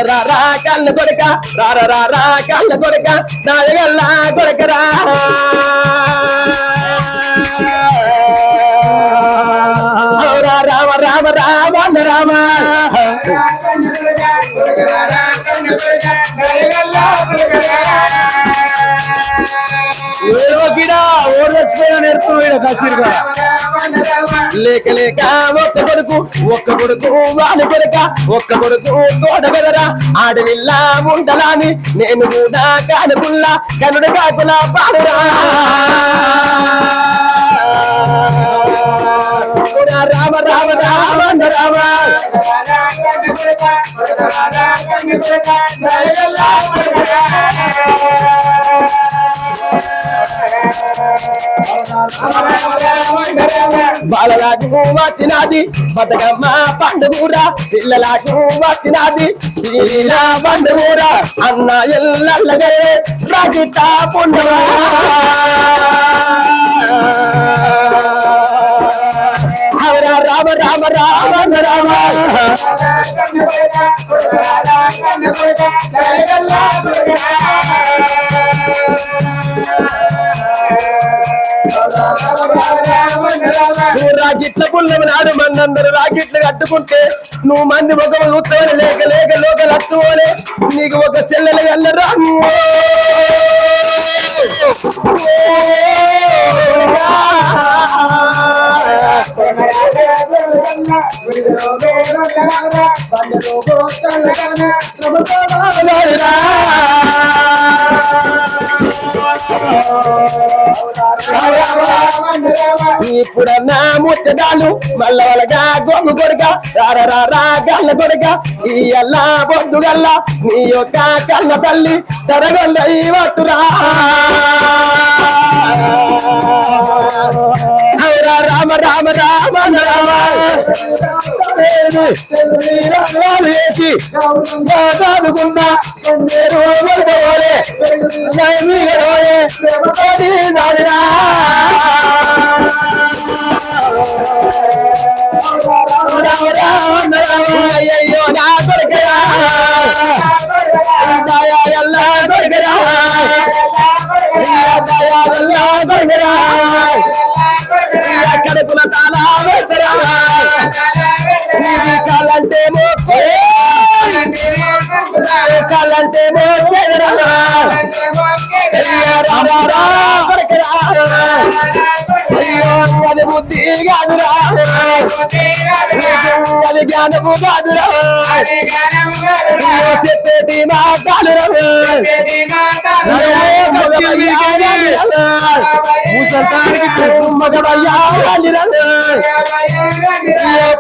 రా కళ్ళ కొడక రా కళ్ళ కొడక నాయగల్లా కొడకరా రామ రామ రామ రామ లేక లేక ఒక్క కొడుకు వాడి కొడుక ఒక్క కొడుకు తోడ బెదరా ఆడవిల్లా ఉండలాని నేను కూడా కానుకుల్లా కనుడు కాకులా పాడురా రామ రామ రామ రామ బాలలాకు వచ్చినది బతకమ్మ పండుగూరా పిల్లలకు వచ్చినది పండుగూరా అన్న ఎల్లగే రాగిట పుండవా రామ రామ రామ రామ నువ్వు రాకెట్ల పుల్లవి నాడు మందందరూ రాకెట్లు కట్టుకుంటే నువ్వు మంది ముఖం చూస్తావని లేక లేక లోకలు అత్తుకోలే నీకు ఒక చెల్లెలు వెళ్ళరా ఇప్పుడన్నా ముచ్చటాలు మళ్ళ వాళ్ళగా గొమ్ము కొడుక రా గల్ల కొడుక ఈ అల్లా బొద్దు గల్ల నీ యొక్క కన్న తల్లి తరగొల్ల వట్టురా రామ రామ రామ రామ వేసి చదువుకున్నా అయ్యో నా కొడుకరా ఎలా కొడుకరా కొడుకరా కడుపుల తాళా వేస్తరా కాలంటే కాలంటే అయ్యో అది బుద్ధి కాదురా అది జ్ఞానము కాదురా చెప్పేటి మాటలురా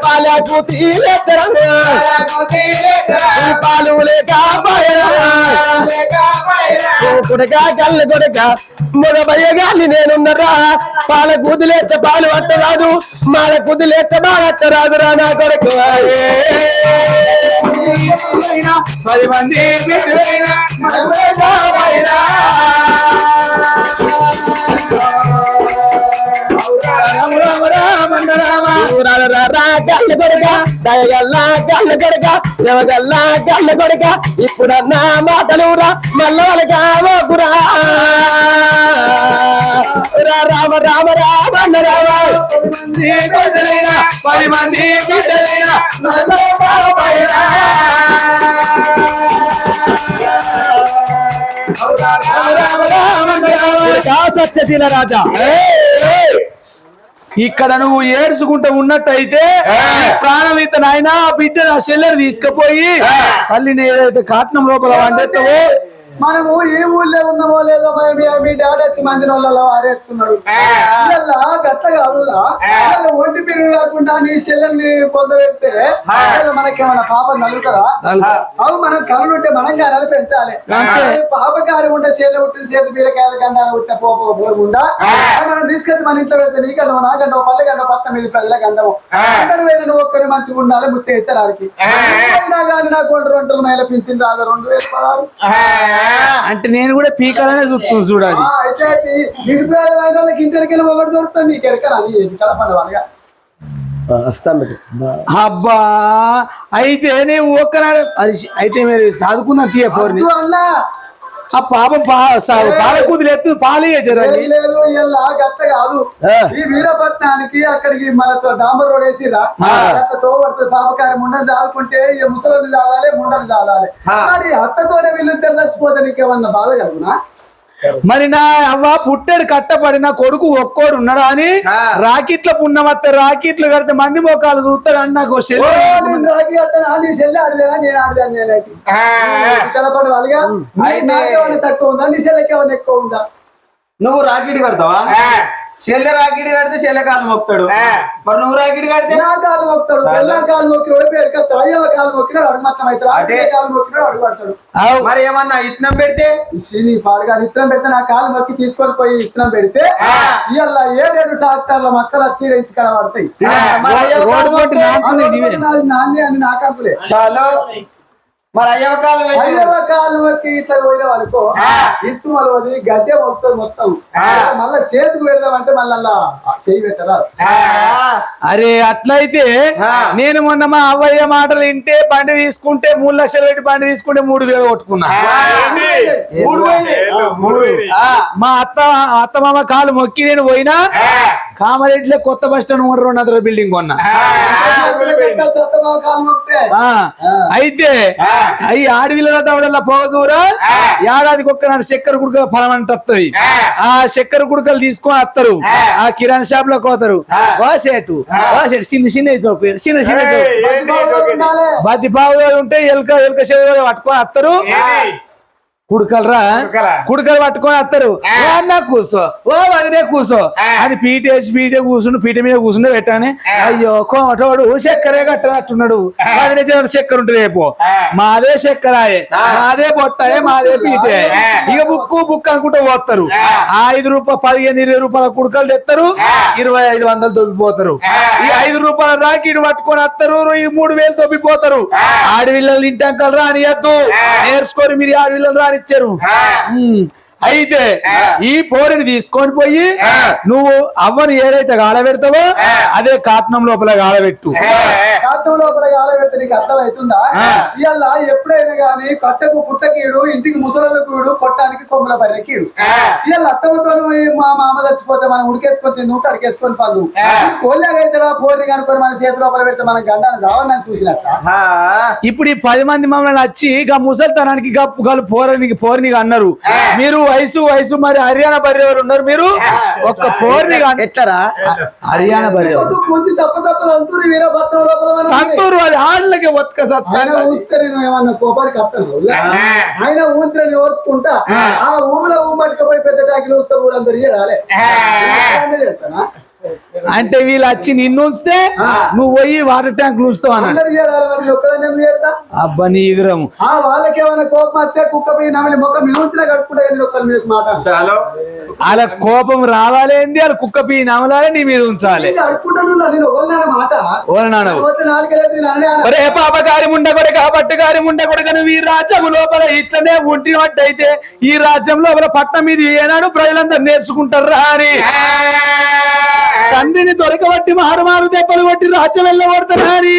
పాలకు తీరెత్తరా పాలు లేక కొడక కళ్ళు కొడక మగ భయ్యగాలి నేనున్నరా పాల కుదిలేస్తే పాలు పట్టరాదు మాల కుదిలేస్తే బాగట్టరాదురా నా కొడుకు 10 మంది ఇప్పుడన్నా మాటలురా మల్లగా ఓకురా రామ రామ రామ రామ 10 మంది సత్యశీల రాజా ఇక్కడ నువ్వు ఏడ్చుకుంటూ ఉన్నట్టయితే ప్రాణమిత నాయన బిడ్డ నా చెల్లెలు తీసుకుపోయి తల్లిని ఏదైతే కాట్నం లోపల వండేస్తావో మనము ఏ ఊళ్ళో ఉన్నామో లేదో మీ డాడీ వచ్చి మంది వాళ్ళలో ఆరేస్తున్నాడు గట్ల కాదులా ఒంటి పిరుగు కాకుండా నీ చెల్లెల్ని పొందబెడితే మనకేమన్నా పాపం కలుగుతుందా అవు మనం కనులుంటే మనం కనాలి పెంచాలి పాపకారి ఉంటే చెల్లె ఉట్టిన చేతి బీరకాయల కండా ఉట్టిన పోకుండా మనం తీసుకొచ్చి మన ఇంట్లో పెడితే నీకన్నా నాకంటే పల్లె గంట పక్కన మీద ప్రజలకు అందము అందరు వేరే నువ్వు ఒక్కరి మంచిగా ఉండాలి ముత్తే ఎత్తడానికి కానీ నాకు 2 గంటలు మేల పింఛన్ రాదు 2016 అంటే నేను కూడా పీకాలనే చూస్తాను చూడాలి ఇంటరికెళ్ళి ఒకటి దొరుకుతాను నీకు ఎరకరా కలపండి వాళ్ళగా అబ్బా అయితే నేను ఒక్కనాడు అయితే మీరు చదువుకున్నా తీయ పోరిని ఆ పాపం పాల కూతురు ఎత్తు పాలు వేసారు లేదు ఇలా గట్ట కాదు ఈ వీరపట్నానికి అక్కడికి మన డాంబర్ రోడ్ వేసిరా అత్తతో పడుతుంది పాపకారం ఉండని చాలుకుంటే ముసలిని చాలాలి ముండని చాలాలి మరి అత్తతోనే వీళ్ళిద్దరు చచ్చిపోతే నీకేమన్నా బాధ కలుగునా మరి నా అవ్వ పుట్టాడు కట్టపడిన కొడుకు ఒక్కోడు ఉన్నాడు అని రాకెట్ల పున్నమత్త రాకెట్లు కడితే మంది మోకాలు చూస్తాడు అని నాకు రాకి కట్టనా నీ చెల్లి ఆడిదేనా నేను ఆడిదాను నేనైతే కలపడి వాళ్ళుగా నాకేమన్నా తక్కువ ఉందా నీ చెల్లెకి ఏమన్నా ఎక్కువ ఉందా నువ్వు రాకెట్ కడతావా చెల్లె రాకెట్ కడితే చెల్లె కాలు మొక్తాడు మరి నువ్వు రాకెట్ కడితే నా కాలు మొక్తాడు నా కాలు మొక్కి పేరు కత్తాడు అయ్యవ కాలు మొక్కినాడు అడుగు మొత్తం అవుతాడు అదే కాలు మొక్కినాడు అడుగు పడతాడు మరి ఏమన్నా ఇత్తనం పెడితే నీ పాడుగా ఇత్తనం పెడితే నా కాలు మొక్కి తీసుకొని పోయి ఇత్తనం పెడితే ఇవాళ ఏదేదో ట్రాక్టర్ల మక్కలు వచ్చి ఇంటికాడ పడతాయి నాన్నే అని నా కాకులే చాలు మరి అయ్యవ కాలు వచ్చి ఇట్లా పోయిన అనుకో ఇత్తు మలవది గడ్డే మొత్తం మొత్తం మళ్ళా చేతికి పెడదామంటే మళ్ళా చెయ్యి పెట్టరా అరే అట్లయితే నేను మొన్న మా అవ్వయ్య మాటలు వింటే బండి తీసుకుంటే 3 లక్షలు పెట్టి బండి తీసుకుంటే 3,000 కొట్టుకున్నా మా అత్తమామ కాలు మొక్కి నేను పోయినా కామారెడ్డిలో కొత్త బస్ స్టాండ్ 200 బిల్డింగ్ కొన్నా అయితే అవి ఆడవిల్ల దవడల్లా పోగజూరా ఏడాదికి ఒక్కనాడు చక్కెర కుడుకల ఫలం అంటే వస్తుంది ఆ చక్కెర కుడుకలు తీసుకొని వస్తారు ఆ కిరాణా షాప్ లో పోతారు వాసేటు చిన్న చిన్న చౌక చిన్న చిన్న చౌక బతి బావులో ఉంటే ఎలుక చెవులు పట్టుకొని వస్తారు కుడుకలరా కుడుకలు పట్టుకొని వస్తారు అన్నా కూర్చో ఓ వదిలే కూర్చో అని పీట మీద కూర్చుంటే పెట్టానే అయ్యో కోమటోడు చక్కెరే కట్టనట్టున్నాడు వదిలే చక్కెర ఉంటుంది రేపు మాదే చక్కెరాయే మాదే బొట్టాయే మాదే పీటే ఇక బుక్ అనుకుంటూ పోతారు 5 రూపాయలు 15-20 రూపాయల కుడుకలు తెస్తారు 2,500 తొప్పిపోతారు ఈ 5 రూపాయల రాకీడు పట్టుకొని వస్తారు ఈ 3,000 తొప్పిపోతారు ఆడవిల్లలు తింటాకలరా అనియద్దు నేర్చుకొని మీరు ఆడవిల్లలు రాని ఇచ్చారు అయితే ఈ పోరిని తీసుకొని పోయి నువ్వు అవ్వని ఏదైతే గాలబెడతావో అదే కాట్నం లోపల గాలబెట్టు కాట్నం లోపల గాలబెడితే నీకు అర్థమవుతుందా ఇవాళ ఎప్పుడైనా గానీ కట్టకు పుట్టకీడు ఇంటికి ముసలకు కొట్టానికి కొమ్మల బర్రెకీడు ఇవాళ అత్తమ్మతో మా మామ చచ్చిపోతే మనం ఉడికేసుకొని తిందు అడికేసుకొని పండు కోళ్ళగైతే పోరిని కనుకొని మన చేతి లోపల పెడితే మనం గండాన్ని చావని చూసినట్ట ఇప్పుడు ఈ 10 మంది మమ్మల్ని వచ్చి ఇక ముసలితనానికి గలు పోరిని అన్నారు మీరు వయసు మరి హర్యానా బర్రె ఎవరు ఉన్నారు మీరు ఒక్క పోర్ని ఎట్లరా హర్యానా బర్రె తంతూరు అది ఆళ్ళకి ఒక్క ఏమన్నా కోపానికి వస్తాను ఆయన ఊంచని ఓర్చుకుంటా ఆ ఊమిలో ఊమట్టుకుపోయి పెద్ద టాకిలు వస్తే ఊరందరూ రాలే చెప్తానా అంటే వీళ్ళు వచ్చి నిన్ను ఉంచితే నువ్వు పోయి వాటర్ ట్యాంక్ ఉంచుతావు అబ్బా నీ విగ్రహం వాళ్ళకేమైనా కోపం వస్తే కుక్క పోయి నమిలి మొక్క మీరు ఉంచినా కడుపుకుంటే మాట అలా కోపం రావాలి ఏంది అలా కుక్క పీ నమలాలి నీ మీద ఉంచాలి పాపకారి ఉండకూడక పట్టుకారి ఉండకూడక నువ్వు ఈ రాజ్యం లోపల ఇట్లనే ఉంటినట్టయితే ఈ రాజ్యం లోపల పట్నం మీద ఏనాడు ప్రజలందరూ నేర్చుకుంటారా అని తండ్రిని దొరకబట్టి మారు దెబ్బలు కొట్టి రాజ్యం వెళ్ళగొడతారని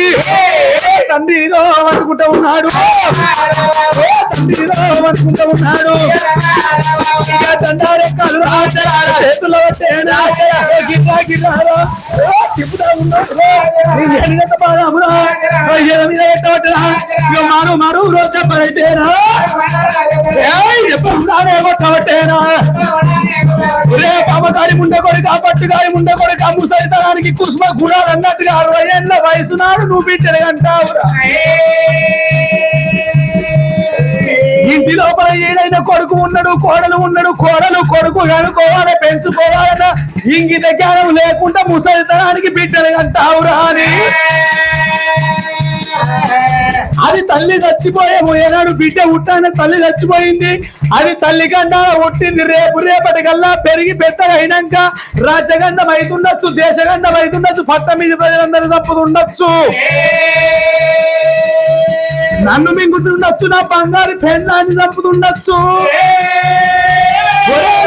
తండ్రిలో పట్టుకుంటూ ఉన్నాడు పట్టుకుంటూ ఉన్నాడు చేతుల్లో మారు రోజు చెప్పైతేనా కొట్టబట్టేనా పాపకారి ముండే కొడుక పట్టుకారి ముండే కొడుక ముసలితనానికి కుసుమ గుణాలు అన్నట్టుగా 60 ఏళ్ళ వయసు నాడు నువ్వు బిడ్డలు అంటావురా ఇంటి లోపల ఏదైనా కొడుకు ఉన్నాడు కోడలు ఉన్నాడు కొడుకు కనుకోవాలి పెంచుకోవాలన్న ఇంగిత జ్ఞానం లేకుండా ముసలితనానికి బిడ్డలు అంటావురా అని అది తల్లి చచ్చిపోయాము ఏనాడు బిడ్డ పుట్టాన తల్లి చచ్చిపోయింది అది తల్లి కన్నా పుట్టింది రేపటి కల్లా పెరిగి పెద్దగా అయినాక రాజ్యగంధం అవుతుండొచ్చు దేశగంధం అవుతుండొచ్చు పట్ట మీద ప్రజలందరూ తప్పుతుండొచ్చు నన్ను మింగుతుండొచ్చు నా బంగారు పెన్నాన్ని చంపుతుండొచ్చు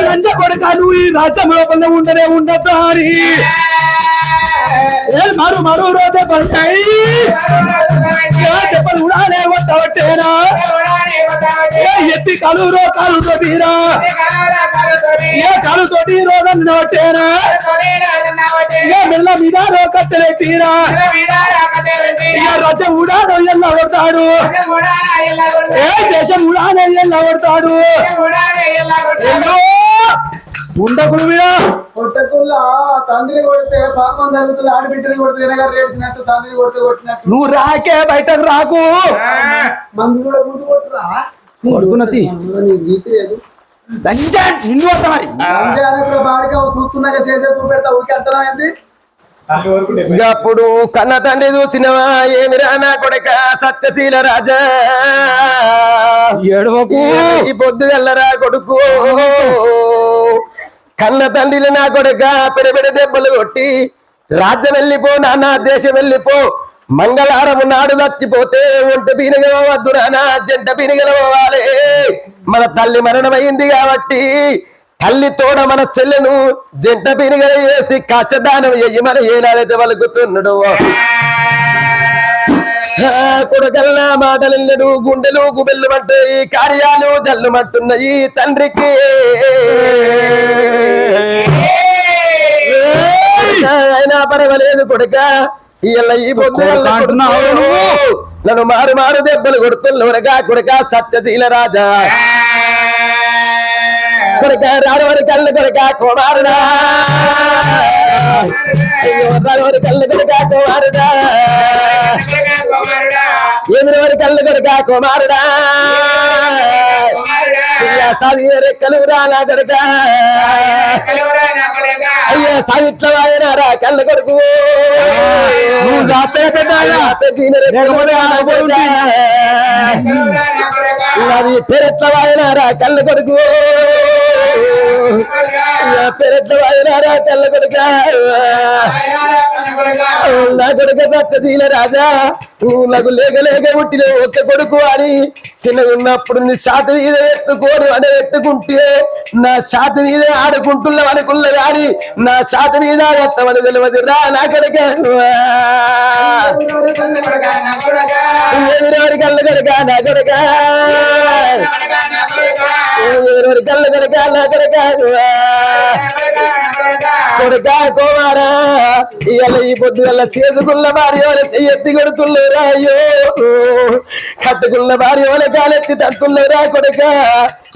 లంజ కొడుక నువ్వు ఈ రాజ్యం లోపల ఉండనే ఉండద్దు అని మారు మారు రోజే పడతాయి దెబ్బలు ఉడానే కొట్టవట్టేనా ఎత్తి కాలు తీరా ఏ కాలుతోటి రోగం నోటేనా ఏ మెల్ల మీద కట్టెలే తీరా రజ ఉడాడో ఎల్ల కొడతాడు ఏ దేశం ఉడానే ఎల్ల కొడతాడు ఉండకుడు మీద కొట్టకుల్లా తండ్రిని కొడితే పాపం జరుగుతుంది, ఆడబిడ్డని కొడితే వినగారు రేసినట్టు, తండ్రిని కొడితే కొట్టినట్టు. నువ్వు రాకే బయటకు రాకు మందు కూడా ముందు కొట్టురా కొడుకున్నది గీత లేదు నిన్ను వస్తాయి బాడిగా చూస్తున్నాగా చేసే చూపెడతా ఊరికి అర్థమైంది. అప్పుడు కన్న తండ్రి చూసినవా ఏమిరా నా కొడక సత్యశీల రాజా ఏడవకు ఈ పొద్దుగల్లరా కొడుకు కన్న తండ్రిని నా కొడక పెడబెడ దెబ్బలు కొట్టి రాజ్యం వెళ్ళిపో నాన్న దేశం వెళ్ళిపో మంగళవారం నాడు చచ్చిపోతే ఒంట పీనగలవద్దు నాన్న జంట పీనగలవాలి. మన తల్లి మరణమైంది కాబట్టి తల్లి తోడ మన చెల్లెను జంట పీనగల వేసి కచ్చదానం ఎయ్యి మన ఏనాడైతే వలుకుతున్నాడు. కొడుకల్లా మాటలిల్లడు గుండెలు గుబెల్లుమంటాయి కార్యాలు జల్లుమంటున్నాయి తండ్రికి. అయినా పర్వాలేదు కొడుక ఇలా ఈ నన్ను మారు మారు దెబ్బలు కొడుతున్నవరగా కొడుక సత్యశీల రాజా కొడుక రాడవరి కళ్ళు కొడుక కుమారుడా రాడవరి కళ్ళు కొడుక కుమారుడా ఏమినవరి కళ్ళు కొడుక కుమారుడా సాధి రెక్కలు రానా కొడుక అయ్యా సావిత్ర వాయనారా కళ్ళ కొడుకు పెరట్ల వాయనారా కళ్ళ కొడుకు పెరట్ల వాయనారా కళ్ళ కొడుక నా కొడుక సత్యశీల రాజా నువ్వు నాకు లేక లేక పుట్టిన ఒక్క కొడుకు అని చిన్నగా ఉన్నప్పుడు నీ ఛాతి మీద ఎత్తుకోడు అని ఎత్తుకుంటే నా ఛాతి మీద ఆడుకుంటున్నాం అనుకున్నా కానీ నా ఛాతి మీద ఎత్తమని తెలియదు రా నా కొడుక కళ్ళు కొడుక నా కొడుక కళ్ళు కొడుక నా కొడుక కొడుక కోమారా ఇవాళ ఈ పొద్దుగల చేసుకున్న భార్య వాళ్ళ ఎత్తి కొడుతున్నారు అయ్యో కట్టుకున్న భార్య వాళ్ళ కాలెత్తి తత్తున్నారు కొడుక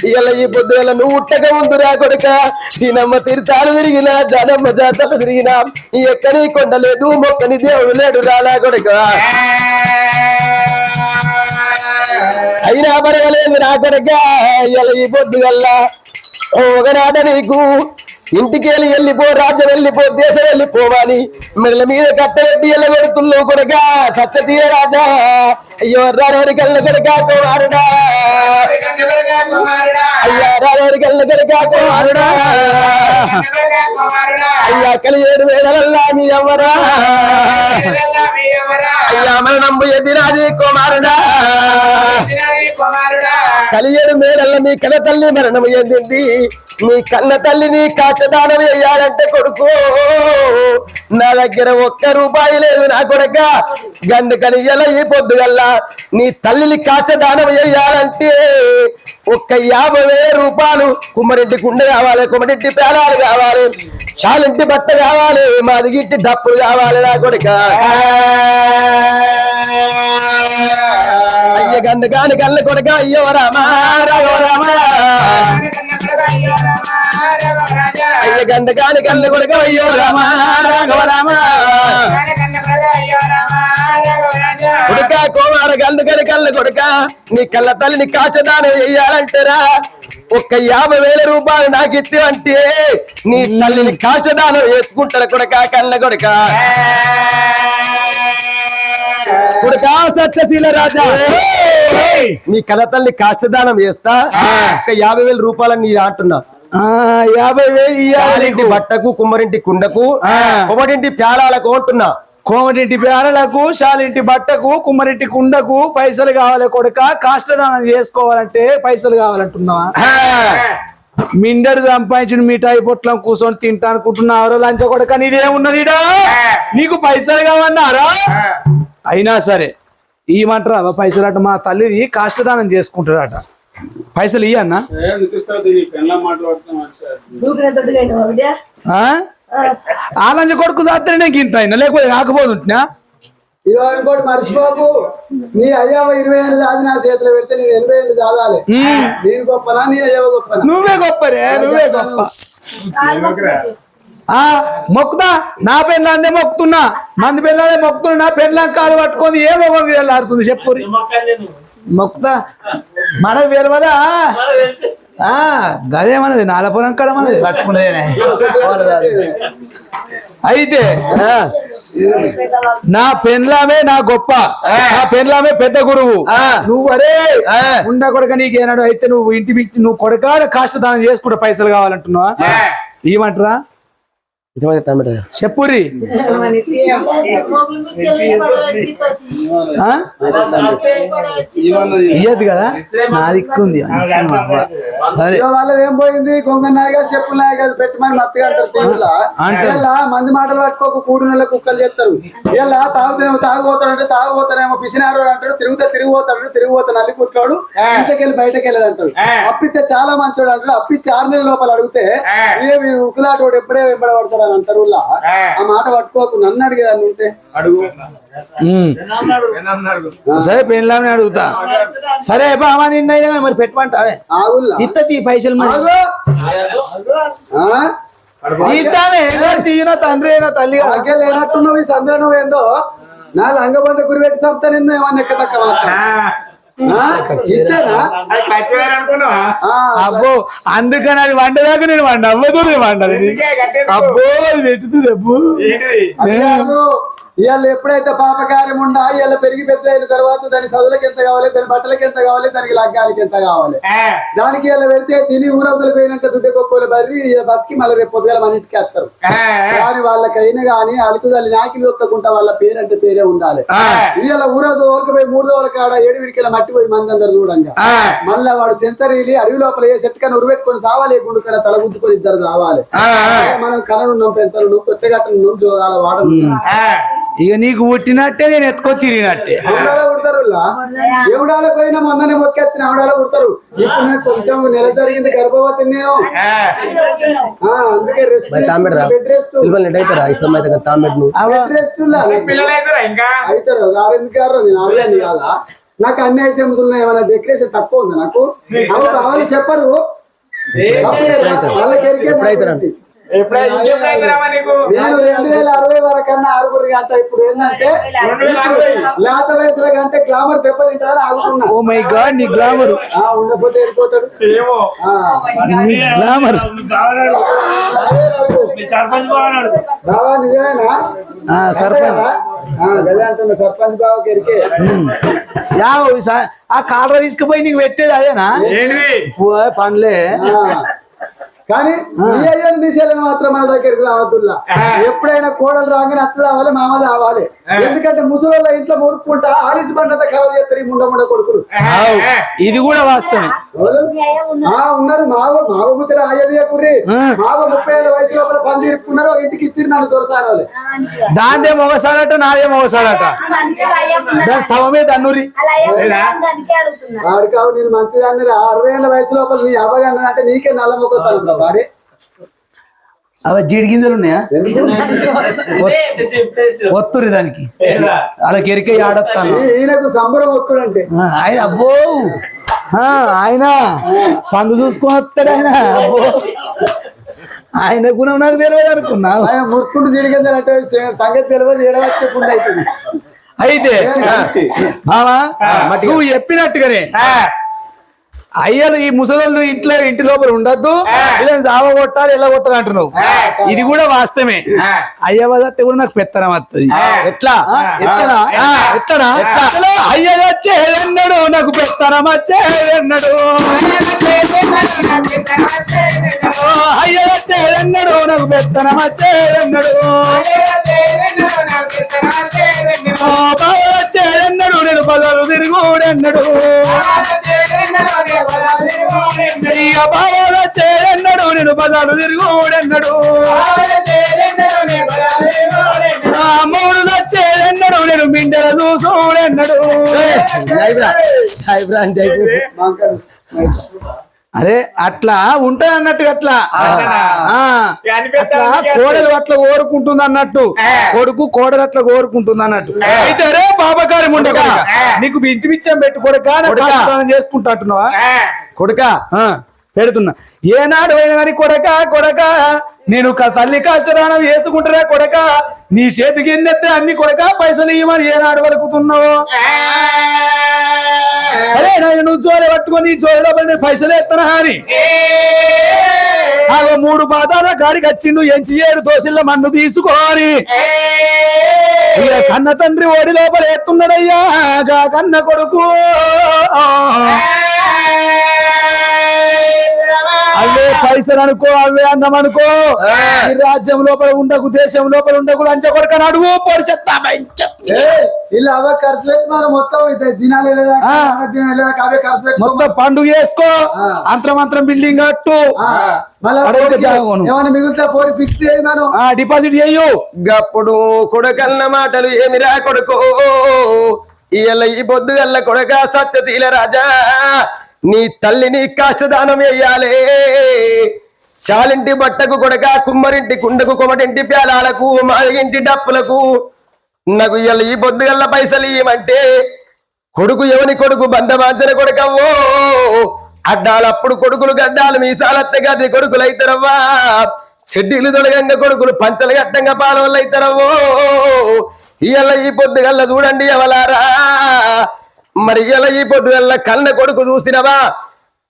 ఇవాళ ఈ పొద్దుగల నువ్వు ఉట్టగా ఉందిరా కొడుక దీనమ్మ తీర్థాలు తిరిగినా జనమ్మ జాతలు తిరిగినా ఎక్కడి కొండలేదు మొక్కని దేవుడు లేడు రాలా కొడుక అయినా పర్వాలేదు రా కొడుక ఇవాళ ఈ పొద్దుగల్లా ఒకనాట నీకు ఇంటికి వెళ్ళిపో రాజ్యం వెళ్ళిపో దేశం వెళ్ళిపోవాలి మెడల మీద కట్టబెట్టి వెళ్ళగొడుతున్నావు కొడుక సత్యశీల రాజా అయ్యో రానోరి కళ్ళ కొడుక కుమారుడా అయ్యా రానోరి కళ్ళ కొడుక కుమారుడా అయ్యా కలియేడు వేడలల్లా మీ అమ్మరా అయ్యా మరణంబు ఎదిరాది కుమారుడా కలియేడు మేడల్ల మీ కన్న తల్లి మరణం ఎందింది మీ కన్న తల్లిని కాచదానం వేయాలంటే కొడుకు నా దగ్గర ఒక్క రూపాయి లేదు నా కొడుక గందుకని ఎలా ఈ పొద్దుగల్లా నీ తల్లిని కాచదానం వేయాలంటే ఒక్క 50,000 రూపాయలు కుమ్మరింటి కుండ కావాలి, కుమ్మరింటి పేలాలు కావాలి, చాలింటి బట్ట కావాలి, మాది గిట్టి డప్పులు కావాలి నా కొడుక అయ్య గందుకాని కళ్ళ కొడుక అయ్యో రామా రాఘవ రామా అయ్య గంధకాని కళ్ళు కొడుక అయ్యో రామ రాఘవ రామ కొడుక కోమార గంధకాని కళ్ళు కొడుక నీ కళ్ళ తల్లిని కాచదానం చెయ్యాలంటారా ఒక్క 50,000 రూపాయలు నాకు ఇచ్చి అంటే నీ తల్లిని కాచదానం వేసుకుంటారు కొడుక కళ్ళ కొడుక కొడుక సత్యశీల రాజా నీ కళ్ళ తల్లి కాచదానం వేస్తా ఒక్క 50,000 రూపాయలని నీ అంటున్నా 50,000 బట్టకు కుమ్మరింటి కుండకు కొమ్మరింటి ప్యాలాలకు అంటున్నా కోమటింటి పేరలకు శాలింటి బట్టకు కుమ్మరింటి కుండకు పైసలు కావాలి కొడుక కాష్టదానం చేసుకోవాలంటే పైసలు కావాలంటున్నావా మిండడు సంపాదించిన మిఠాయి పొట్లం కూర్చొని తింటా అనుకుంటున్నావు లంచ కొడక నీదేమున్నది నీకు పైసలు కావన్నారా అయినా సరే ఇవ్వమంటారా పైసలు అట మా తల్లిది కాష్టదానం చేసుకుంటారట పైసలు ఇయ్యన్నా ఆ లంచ కొడుకు సాత్రే నాకు ఇంత అయినా లేకపోతే కాకపోతుంటున్నా ఇదో ఇంకోటి మర్చిపోకు నీ అయ్యవ 20 ఏళ్ళు దాది నా చేతిలో పెడితే నేను 80 ఏళ్ళు దాదాలి నేను గొప్పనా నీ అయ్యవ గొప్పనా నువ్వే గొప్పరే నువ్వే గొప్ప మొక్కుతా నా పెళ్ళాందే మొక్కుతున్నా మంది పెళ్ళాడే మొక్కుతున్నా నా పెళ్ళాం కాలు పట్టుకొని ఏ మొగం వెళ్ళాడుతుంది చెప్పు మొక్కుతా మనకు తెలియదా గదేమన్నది నాలపురం కడ మనది పట్టుకునేదే అయితే నా పెళ్ళామే నా గొప్ప నా పెళ్ళామే పెద్ద గురువు నువ్వు అరే ఉండ కొడక నీకేనాడు అయితే నువ్వు ఇంటి నువ్వు కొడక కాష్టదానం చేసుకుంటే పైసలు కావాలంటున్నావా ఏమంటారా చెప్పురి ఇయ్యదు కదా నా దిక్కుంది సరే వాళ్ళది ఏం పోయింది కొంగన్నాయిగా చెప్పులున్నాయి కదా పెట్టమని మత్తిగా అంటారు తీరులా ఇలా మంది మాటలు పట్టుకోక కూడు నెల కుక్కలు చేస్తారు ఇలా తాగుపోతాడంటే తాగుపోతాడేమో పిసినారు అంటాడు తిరిగిపోతాడు నల్లి కుట్టాడు ఇంట్లోకి వెళ్ళి బయటకు వెళ్ళాడు అంటాడు అప్పిస్తే చాలా మంచోడు అంటాడు అప్పిచ్చి 6 నెలల లోపల అడిగితే ఏ ఉక్కులాటోడు ఎప్పుడే వెంబడబడతాడు అంటారు ఆ మాట పట్టుకోకు నన్ను అడిగేదాన్ని ఉంటే అడుగు సరే పెళ్ళామని అడుగుతా సరే బామా నిన్న మరి పెట్టమంటావే ఇస్తీ పైసలు తీన తండ్రి అయినా తల్లి లేనట్టున్నావు ఈ సంద్ర నువ్వేందో నా లంగబంద గురి పెట్టి సంతా నిన్ను ఏమన్నా ఎక్క తక్కువ అబ్బో అందుకని అది వండదాకా నేను వండ అవ్వదు వండాలి అబ్బో అది పెట్టుతుంది అబ్బో ఇవాళ ఎప్పుడైతే పాపకార్యం ఉండా ఇవాళ పెరిగి పెద్ద అయిన తర్వాత దాని చదువులకు ఎంత కావాలి దాని బట్టలకి ఎంత కావాలి దానికి లగ్గానికి ఎంత కావాలి దానికి ఇలా పెడితే తిని ఊరవతలు పోయినాక దుడ్డు కొక్కులు బర్రి బతికి మళ్ళీ రేపు పొద్దుగా మన ఇంటికి వేస్తారు కానీ వాళ్ళకైనా గానీ అలుకుదల్లి నాకి దొక్కకుండా వాళ్ళ పేరు అంటే పేరే ఉండాలి ఇవాళ ఊరవతలు ఓరకపోయి 3 రోజుల కాడ 7 విడికెళ్ళ మట్టి పోయి మంది అందరు చూడంగా మళ్ళా వాడు సెంచరీలి అడవి లోపల ఏ చెట్టుకని ఉరిపెట్టుకొని సావాలి గుండు కన్నా తల గుద్దుకొని ఇద్దరు రావాలి మనం కననున్నాం పెంచనున్నాం కొచ్చగట్టనున్నాం జోగాల వాడనున్నాం ఇక నీకు పుట్టినట్టే నేను ఎత్తుకో తిరిగినట్టే కుడతారు ఎవడాలో పోయినా మొన్ననే మొక్కొచ్చిన ఎవడాలో కుడతారు ఇప్పుడు నాకు కొంచెం నెల జరిగింది గర్భవతి నేను అందుకే రెస్ట్ అవుతారు గారెందుకు నేను అడగండి కాదా నాకు అన్ని ఐటమ్స్ ఉన్నాయి ఏమైనా డెకరేషన్ తక్కువ ఉంది నాకు అవి కావాలి చెప్పరు వాళ్ళకి ఎరికే నేను 2060 వరకన్నా 6 గంట ఇప్పుడు ఏంటంటే లేత వయసులో కంటే గ్లామర్ దెబ్బతింటారని ఆగుతున్నా ఓ మై గాడ్ నీ గ్లామర్ ఉండకపోతే వెళ్ళిపోతాడు గ్లామర్ బాబా నిజమేనా సర్పంచ్ గదే అంటున్నా సర్పంచ్ బాబుకి ఎరికే ఆ కాలర తీసుకుపోయి నీకు పెట్టేది అదేనా పనులే కానీ ఈ అయ్యలు నిశలను మాత్రం మన దగ్గరికి రావద్దుల్లా ఎప్పుడైనా కోడలు రాగానే అత్త రావాలి మామ రావాలి ఎందుకంటే ముసలి ఇంట్లో మురుక్కుంటా ఆలిసి బండంతా ఖరాబ్ చేస్తారు ఈ ముండ కొడుకులు ఇది కూడా వాస్తవం ఉన్నారు మావ ముచ్చట అయ్యది కుర్రి మావ 30 ఏళ్ళ వయసు లోపల పని తీరుకున్నారు ఇంటికి ఇచ్చి నన్ను దొరసాలి వాళ్ళు దాందే మొగసాడట నాదే మొగసాడట తమమే తన్నూరి వాడు కావు నేను మంచిదాన్ని 60 ఏళ్ళ వయసు లోపల నీ అవ్వగా అంటే నీకే నల్ల మొక్కతాను వాడే అవి జీడి గింజలు ఉన్నాయా ఒత్తురి దానికి వాళ్ళకి ఎరికే ఆడొస్తాను ఈయనకు సంబరం ఒత్తుడంటే ఆయన అబ్బో ఆయన సందు చూసుకొని వస్తాడు ఆయన అబ్బో ఆయన గుణం నాకు తెలియదు అనుకున్నా ఆయన మురుక్కుంటూ జీడి గింజలు అంటే సంగతి తెలియదు ఏడవచ్చకుండా అవుతుంది అయితే మామా నువ్వు చెప్పినట్టుగానే అయ్యలు ఈ ముసలోళ్ళు ఇంటి లోపల ఉండద్దు ఇలా జావ కొట్టాలి ఎలా కొట్టాలి అంటున్నావు ఇది కూడా వాస్తవమే అయ్య వదత్తే కూడా నాకు పెత్తనం వస్తుంది ఎట్లా ఎట్లా అయ్య వచ్చేదన్నాడు నాకు పెత్తనం వచ్చేదన్నాడు అయ్య వచ్చేదన్నాడు నాకు పెత్తనం వచ్చేదన్నాడు బావ వచ్చేదన్నాడు నేను బదులు తిరుగుడన్నాడు బావ వచ్చేదన్నాడు నేను బజారు తిరుగుడెన్నడు మూడు వచ్చేదెన్నడు నేను బిండెల చూసుడెన్నడు అరే అట్లా ఉంటది అన్నట్టు అట్లా అట్లా కోడలు అట్లా కోరుకుంటుంది అన్నట్టు కొడుకు కోడలు అట్లా కోరుకుంటుంది అన్నట్టు అయితే రే పాపకారి ఉండగా నీకు ఇంటి బిచ్చం పెట్టి కొడుక చేసుకుంటా అంటున్నావా కొడుక పెడుతున్నా ఏనాడు అయినా కానీ కొడక నేను తల్లి కష్టదానం వేసుకుంటారా కొడక నీ చేతికి ఎన్నెత్తే అన్ని కొడక పైసలు ఇవ్వమని ఏనాడు వలుకుతున్నావు సరే నువ్వు జోలి పట్టుకొని జోలిలో పడి పైసలు ఎత్తనా అని 3 పాదాల గాడికి వచ్చిండు ఎంచి 7 దోశల మన్ను తీసుకోని కన్న తండ్రి ఓడి లోపల ఎత్తున్నాడయ్యా కన్న కొడుకు అవే పైసలు అనుకో అవే అన్నం అనుకో రాజ్యం లోపల ఉండకు దేశం లోపల ఉండకు లంచ కొడుకని అడుగు పొడి చెత్తా ఇలా అవే ఖర్చు పెట్టుకున్నారు మొత్తం పండుగ చేసుకో అంతరం బిల్డింగ్ కట్టు ఏమైనా మిగిలితే పోయి ఫిక్స్ చేయను డిపాజిట్ చేయు గప్పుడు కొడుకన్న మాటలు ఏమిరా కొడుకో ఇయ్యాల ఈ పొద్దుగల్ల కొడుక సత్యశీల రాజా నీ తల్లిని కష్టదానం వేయాలే చాలింటి బట్టకు కొడక కుమ్మరింటి కుండకు కొమటింటి ప్యాలాలకు మాదిగింటి డప్పులకు నాకు ఇవాళ ఈ పొద్దుగల్ల పైసలు ఇవ్వమంటే కొడుకు ఎవని కొడుకు బంధమాంతర కొడుకవ్వో అడ్డాలప్పుడు కొడుకులు గడ్డాలు మీసాలత్త గడ్డి కొడుకులు అయితరవ్వా చెడ్డీలు తొలగంగా కొడుకులు పంచలు గట్టంగా పాలవల్ల అయితరవ్వో ఇవాళ ఈ పొద్దుగల్ల చూడండి ఎవలారా మరి ఇలా ఈ పొద్దుగల్ల కన్న కొడుకు చూసినవా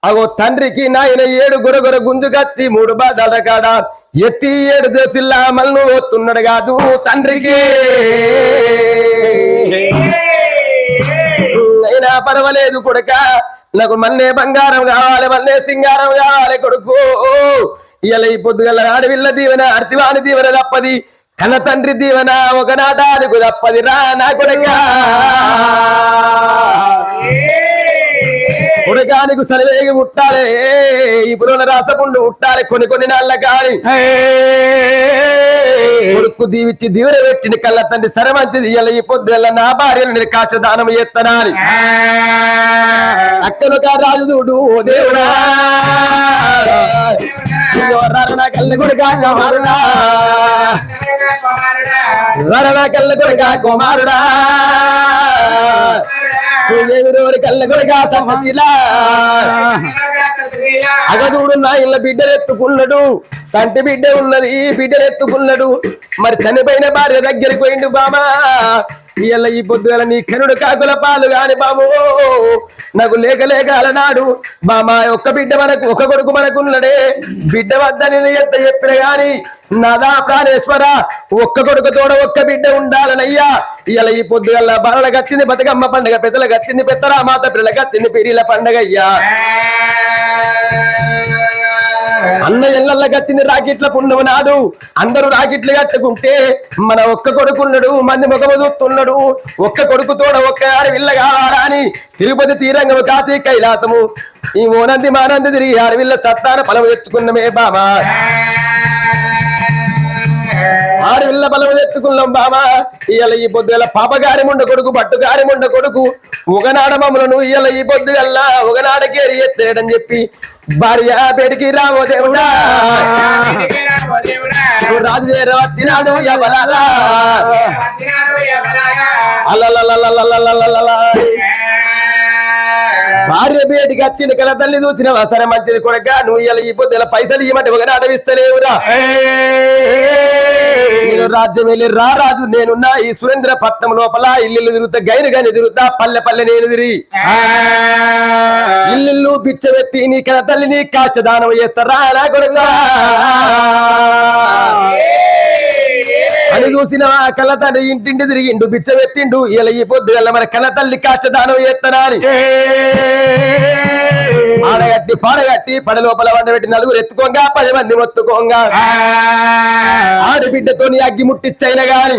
అగో తండ్రికి నాయన 7 గొరగొర గుంజు కత్తి 3 బాధాల కాడ ఎత్తి 7 దోసిల్లా మల్లు వస్తున్నాడు కాదు తండ్రికి అయినా పర్వాలేదు కొడుక నాకు మన్నే బంగారం కావాలి మన్నే సింగారం కావాలి కొడుకు ఇలా ఈ పొద్దుగల్ల ఆడవిల్ల దీవెన అర్తివాణి దీవెన తప్పది కన్న తండ్రి దీవెన ఒక నాటానికి తప్పది రా నా కొడుక కొడుకానికి సరివేగి ముట్టాలి ఈ పురోణ రాసపుండు ముట్టాలి కొన్ని నాళ్ళ కాని కొడుకు దీవిచ్చి దీవెన పెట్టిన కళ్ళ తండ్రి సరే మంచిది ఇలా ఈ పొద్దుగల్ల నా భార్యను నేను కాస్త దానం చేస్తానని అక్కను కా రాజు చూడు ఓ దేవుడా కళ్ళ కొడుకా కుమారుడా కళ్ళ కొడుకా కుమారుడా కళ్ళ కొడుకా సమ్మతిలా అగదూడు నా ఇళ్ళ బిడ్డలెత్తుకున్నాడు సంటి బిడ్డ ఉన్నది బిడ్డలెత్తుకున్నాడు మరి చనిపోయిన భార్య దగ్గరికి పోయిండు బామా ఇళ్ళ ఈ పొద్దుగల నీ కనుడు కాకుల పాలు గాని బాము నాకు లేక అలనాడు బామా ఒక్క బిడ్డ మనకు ఒక కొడుకు మనకున్నాడే బిడ్డ వద్ద నేను ఎంత చెప్పిన గాని నాదా ప్రాణేశ్వర ఒక్క కొడుకు తోడ ఒక్క బిడ్డ ఉండాలనయ్యా ఇళ్ళ ఈ పొద్దుగల బాలల గచ్చింది బతుకమ్మ పండుగ పెద్దల గచ్చింది పెద్దరా మాత పిల్లల గచ్చింది పీరీల పండుగ అయ్యా అన్న ఎల్లల్ల గత్తిని రాకెట్ల పుణ్యము నాడు అందరూ రాకెట్లు కట్టుకుంటే మన ఒక్క కొడుకున్నాడు మంది ముఖము చూస్తున్నాడు ఒక్క కొడుకు తోడ ఒక్క ఆడి విల్ల కావాలా అని తిరుపతి తీరంగము కాతి కైలాసము ఈ ఓనంది మానంది తిరిగి ఆడవిల్ల సత్తాన పొలం ఎత్తుకున్నమే బామా ఆడవిల్ల బలం ఎత్తుకున్నాం బామా ఇయ్యాల ఈ పొద్దుగల పాపగారి ముండ కొడుకు బట్టుగారి ముండ కొడుకు ఒకనాడ మమ్మలను ఇయ్యాల ఈ పొద్దుగల్లా ఒకనాడకేరి ఎత్తేయడని చెప్పి భార్య బేడికి రావో దేవుడా రాజు తినాడు ఎవలాలా అల్లలలలలలలలల భార్య బేటికి వచ్చింది కదా తల్లి చూసినవా సరే మంచిది కొడక నువ్వు ఇలా ఈ పొద్దుల పైసలు ఇవ్వమంటే ఒక అడవిస్తలేవురా నేను రాజ్యం వెళ్ళి రాజు నేనున్నా ఈ సురేంద్ర పట్నం లోపల ఇల్లు తిరుగుతా గైరు గాని తిరుగుతా పల్లె నేను తిరిగి ఇల్లు బిచ్చబెట్టి నీ కన తల్లిని కాచదానం చేస్తారా నా కొడుక అని చూసిన కళ్ళ తండ్రి ఇంటింటి తిరిగిండు బిచ్చబెట్టిండు ఇలా ఈ పొద్దుగల్ల మన కళ్ళ తల్లి కాచదానం చేస్తారా అని ఆడగట్టి పాడగట్టి పడ లోపల వండబెట్టి 4 ఎత్తుకోంగా 10 మంది మొత్తుకోంగా ఆడబిడ్డతో అగ్గి ముట్టిచ్చైన గాని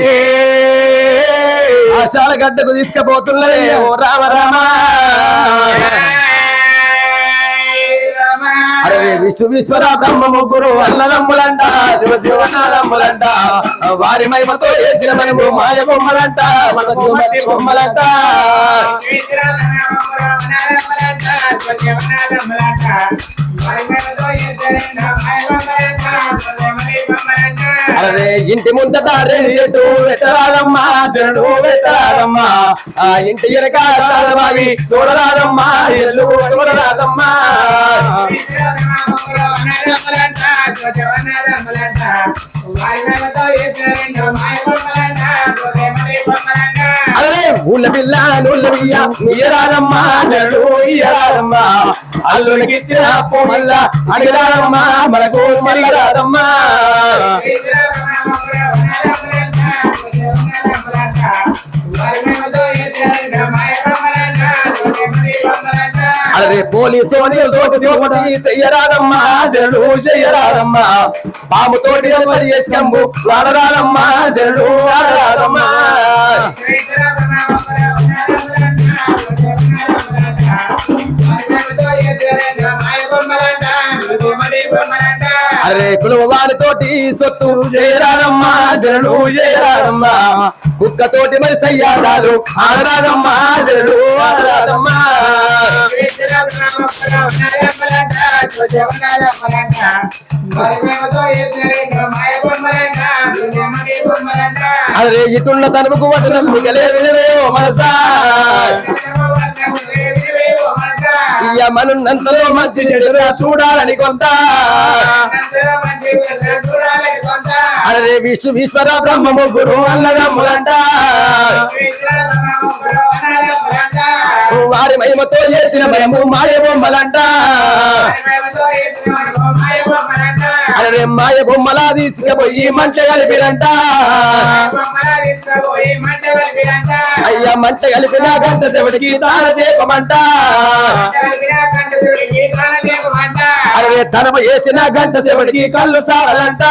ఆ చాలగడ్డకు తీసుకుపోతున్నదే ఓ రామ రామ అరే అరే విష్ణు విశ్వర బ్రహ్మ ముగ్గురు అన్నదమ్ములంట శివ శివనాదమ్ములంట వారి మహిమతో చేసిన మేము మాయ బొమ్మలంట మనకు మట్టి బొమ్మలంట అరే ఇంటి ముందట రేణి చెట్టు వెట్టరాదమ్మా జనుడు వెట్టరాదమ్మా ఆ ఇంటి వెనకాలి చూడరాదమ్మా ఎల్లు చూడరాదమ్మా అరే ఊళ్ళ పిల్ల నూళ్ళ బియ్య ఇయ్యరాదమ్మా జనుడు ఇయ్యరాదమ్మా అల్లునికి ఇచ్చిన మల్ల అడిగరాదమ్మా మనకు మరిగరాదమ్మా అరే పోలీసు చెయ్యరాదమ్మా జనుడు చెయ్యరాదమ్మా పాముతోటి చేసుకంబు వాడరాదమ్మా జనుడు వాడరాదమ్మా అరే కులవ వారితోటి సొత్తు చేయరాదమ్మా జనుడు చేయరాదమ్మా కుక్కతోటి మరి సయ్యాడాలు ఆడరాదమ్మా జనుడు ఆడరాదమ్మా అరే ఇటున్న తనుకు వదనం మిగలేవో మనసా ఇయ్య మనున్నంతలో మంచి చెడురా చూడాలని కొంత అరే విష్ణు ఈశ్వర బ్రహ్మ ముగ్గురు అన్నదమ్ములంట వారి మహిమతో చేసిన భయము మాయ బొమ్మలంట అరే మాయ బొమ్మలా తీసుకుపోయి మంట కలిపిరంట అయ్యా మంట కలిపిన గంట చెవిటికి తాన చేపమంట అరే తనమ వేసిన గంట చెవిటికి కళ్ళు సాలంట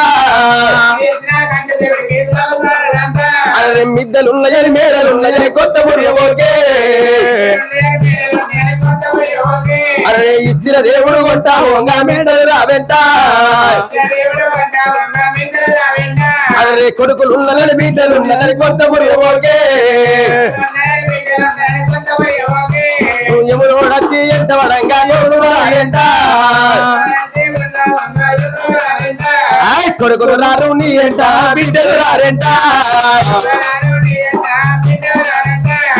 అరే మిద్దలున్నాయని మేడలున్నాయని కొత్త ముడియోకే అరే ఇచ్చిన దేవుడు కొంటా వంగ మేడలు రావెంట అరే కొడుకులు ఉన్నదని బిడ్డలు ఉన్నదని కొత్త ముడియోకే ఎవరు వచ్చి ఎంత వరంగా ఎవరు రాయంట కొడుకులు రారు నీ ఎంట బిడ్డలు రారెంట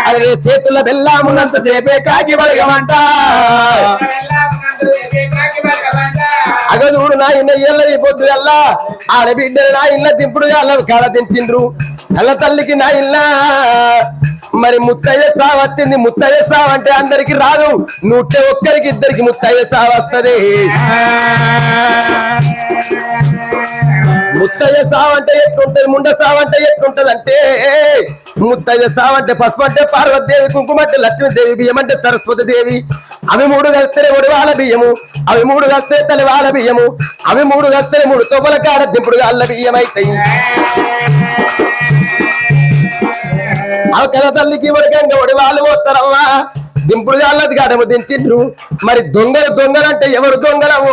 అరే చేతుల బెల్లామున్నంత చేపే కాకి బలగమంట అగదూడు నా ఇన్న ఎల్లది పొద్దు ఎల్ల ఆడబిడ్డలు నా ఇల్ల దింపుడు అల్ల కాడ తింటుండ్రు అల్ల తల్లికి నా ఇల్ల మరి ముత్తయ్య సావు వచ్చింది. ముత్తయ్య సావు అంటే అందరికి రాదు, 101 ఇద్దరికి ముత్తయ్య సావు వస్తుంది. ముత్తయ్య సావు అంటే ఎట్లుంటది, ముండ సావు అంటే ఎట్లుంటది అంటే ముత్తయ్య సావు అంటే పసుపు అంటే పార్వతీదేవి, కుంకుమ అంటే లక్ష్మీదేవి, బియ్యం అంటే సరస్వతి దేవి. అవి 3 కలిస్తే ఒడివాల బియ్యము, అవి 3 కలిస్తే తలివాల బియ్యము, అవి 3 కలిస్తే 3 తొగల కాడ దింపుడుగా అల్ల బియ్యం అవుతాయి. అవకల తల్లికి వరకంగా ఒడివాళ్ళు పోతారమ్మా, దింపుడుగా అల్లది కాడము దించిండ్రు. మరి దొంగలు అంటే ఎవరు దొంగలవో?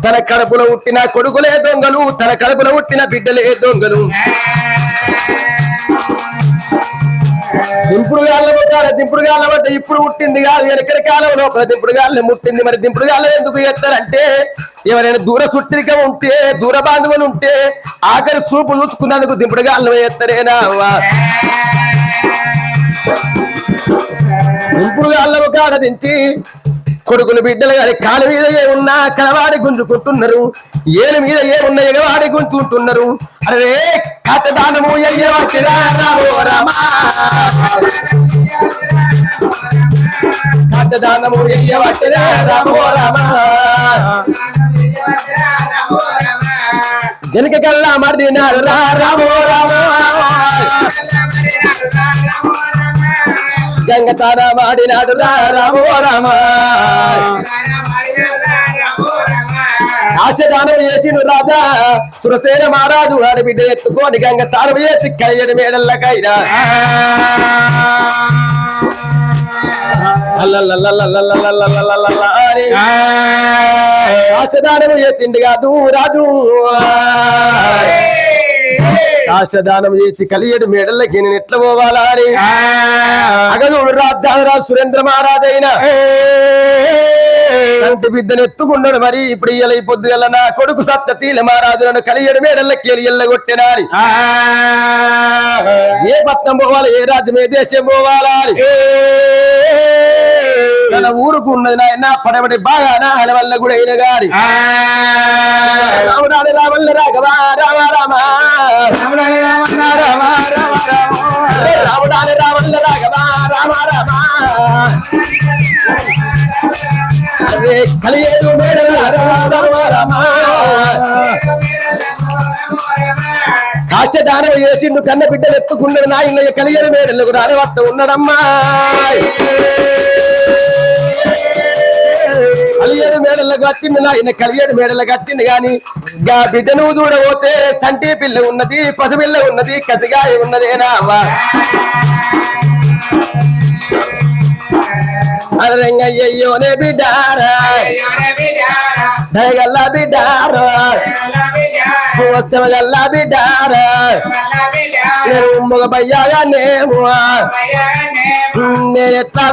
తన కడుపులో పుట్టిన కొడుకులే దొంగలు, తన కడుపులో పుట్టిన బిడ్డలే దొంగలు. దింపుడుగా అల్లబట్ట ఇప్పుడు పుట్టింది కాదు, ఎక్కడి కాలం లోపల దింపుడుగా ముట్టింది. మరి దింపుడుగా ఎందుకు చేస్తారంటే ఎవరైనా దూర చుట్టిక ఉంటే, దూర బాంధవులు ఉంటే ఆఖరి చూపు చూసుకున్నందుకు దింపుడుగా వేస్తారేనా? దింపుడుగా అల్లము కాడ దించి కొడుకులు బిడ్డలు కానీ కాలు మీద ఏమున్నా కలవాడి గుంజుకుంటున్నారు, ఏలు మీద ఏమున్నా ఎగవాడి గుంజుకుంటున్నారు. అరే కథదానము కథదానము రామో రామ జనక కల్లా మర్దినారు రామో రామ గంగతార మాడినాడు రామో రామ ఆశదానం చేసిను రాజా సురసేన మహారాజు ఆడబిడ్డ ఎత్తుకొని గంగ తాను వేసి కయ్యడి మేడల్లకైనా కాష్టదానము చేసిండు కాదు రాజు కాష్టదానం చేసి కలియడు మేడలకి నేను ఎట్లా పోవాలా అని అగదుడు రాజు సురేంద్ర మహారాజైన కంటి బిడ్డను ఎత్తుకున్నాడు. మరి ఇప్పుడు ఇయ్యాల ఈ పొద్దుగల నా కొడుకు సప్తశీల మహారాజు నన్ను కలియడు మేడలకి ఎల్లగొట్టినా అని ఏ పట్నం పోవాలి ఏ రాజ్యం ఏ దేశం పోవాలా అని తన ఊరుకు ఉన్నది నాయన పడబడి బాగా నాల వల్ల కూడా అయిన గారి రాముడాని రామల్ల రాఘవా రామ రామ రాముడాని రామల్ల రాఘవా రామ రామ అదే కలియేరు మేడల రామ రామ కాష్టదానం చేసిండు కన్న బిడ్డలు ఎత్తుకున్నాడు నాయన కలియేరు మేడలకు రానివత్త ఉన్నాడమ్మా కలియేడు మేడలకు కట్టింది నాయన కలియేడు మేడలకు కట్టింది గాని గా బిడ్డను చూడబోతే సంటి పిల్ల ఉన్నది పసిపిల్ల ఉన్నది కతిగాయ ఉన్నదేనా అయ్యోనే బిడ్డారా దయగల్లా బిడ్డారా గల్లా బిడ్డారా మగ బయ్యాగా నేము నేను ఎట్లా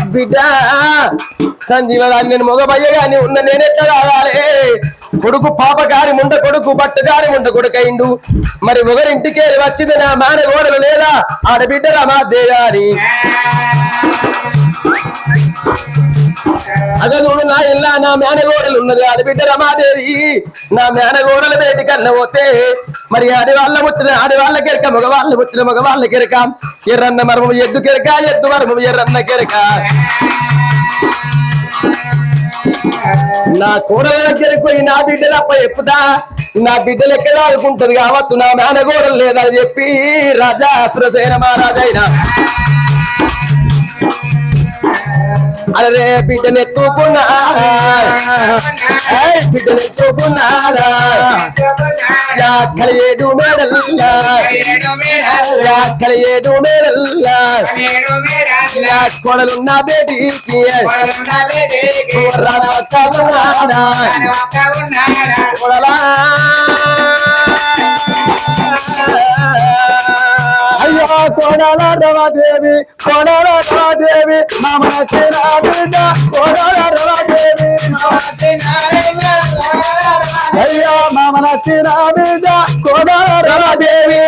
బిడ్డ సంజీవగాని నేను మగ బయ్యగాని ఉన్న నేను ఎట్లా కావాలి కొడుకు పాపగారి ముండ కొడుకు బట్టగారి ముండ కొడుకైండు మరి ఒకరింటికే వచ్చింది నా మానగోడలు లేదా ఆడబిడ్డ రమాదే గాని అగలు నా ఇల్లా నా మేనగోడలు ఉన్నది ఆడబిడ్డ రమాదేవి నా మేనగోడల బయటి కన్నా పోతే మరి ఆడవాళ్ళ ముచ్చిన ఆడవాళ్ళ కెరక మగవాళ్ళ ముచ్చిన మగవాళ్ళ కెరక ఎర్రన్న మరము ఎద్దు కెరక ఎద్దు మరము ఎర్రన్న కెరక నా కూడల దగ్గరికి పోయి నా బిడ్డలు అప్ప చెప్పుదా నా బిడ్డలు ఎక్కడ ఆడుకుంటది కావచ్చు నా మేనగోడలు లేదా అని చెప్పి రాజా సురసేన మహారాజైనా అరే బిడ్డనెత్తుకున్నారా బిడ్డనెత్తుకున్నారా కలియేడు మేడల్లా కలియేడు మేడల్లా కొడలున్న బేటీకి కొడలా అయ్యో కోడాల రమాదేవి కోడాల రమాదేవి మామన చేరా బిడ్డ కోడాల రమాదేవి అయ్యో మామన చేరా బిడ్డ కోడాల రమాదేవి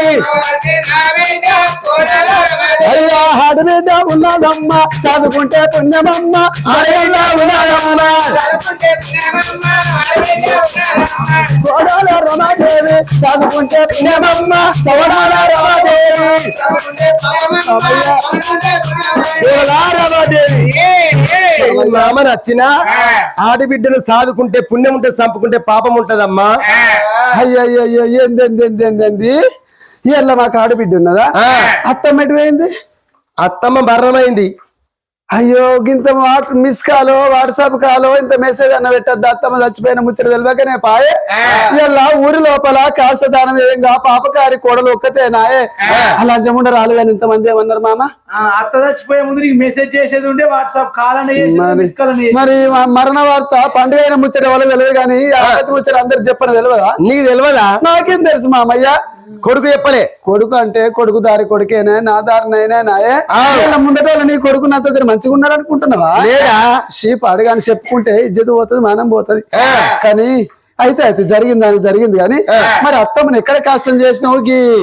అయ్యో ఆడబిడ్డ ఉన్నదమ్మ చదువుకుంటే పుణ్యమమ్మ ఆడబిడ్డ ఉన్నదమ్మ కోడాల రమాదేవి చదువుకుంటే పుణ్యమమ్మ కోడాల రమాదేవి మామ నచ్చిన ఆడబిడ్డను సాదుకుంటే పుణ్యం ఉంటే చంపుకుంటే పాపం ఉంటదమ్మా అయ్యో ఏంది ఇట్లా మాకు ఆడబిడ్డ ఉన్నదా అత్తమ్మ ఎటు పోయింది అత్తమ్మ బర్రమైంది అయ్యో ఇంత మిస్ కాలో వాట్సాప్ కాలో ఇంత మెసేజ్ అన్న పెట్టద్దు అత్తమ్మ చచ్చిపోయిన ముచ్చట తెలియకనే పాయే ఇలా ఊరి లోపల కాస్త దానం ఏంగా పాపకారి కోడలు ఒక్కతేనాయే అలా అంజముండ రాలేదని ఇంతమంది ఏమన్నారు మామ అత్త చచ్చిపోయే ముందు నీకు మెసేజ్ చేసేది ఉంటే వాట్సాప్ కాల్ అని మిస్ కాల్ అని మరి మరణ వార్త పండుగ అయిన ముచ్చట వాళ్ళకి తెలియదు కానీ ముచ్చట అందరికి చెప్పని తెలియదా నీకు తెలియదా నాకేం తెలుసు మామయ్య కొడుకు చెప్పలే కొడుకు అంటే కొడుకు దారి కొడుకేనే నా దారినైనా నాయే ముందట నీ కొడుకు నా దగ్గర మంచిగా ఉన్నాడు అనుకుంటున్నావా లేదా షీప్ అడగాని చెప్పుకుంటే ఇజ్జత్ పోతుంది మనం పోతుంది కానీ అయితే జరిగింది కానీ మరి అత్తమ్మని ఎక్కడ కష్టం చేసినావు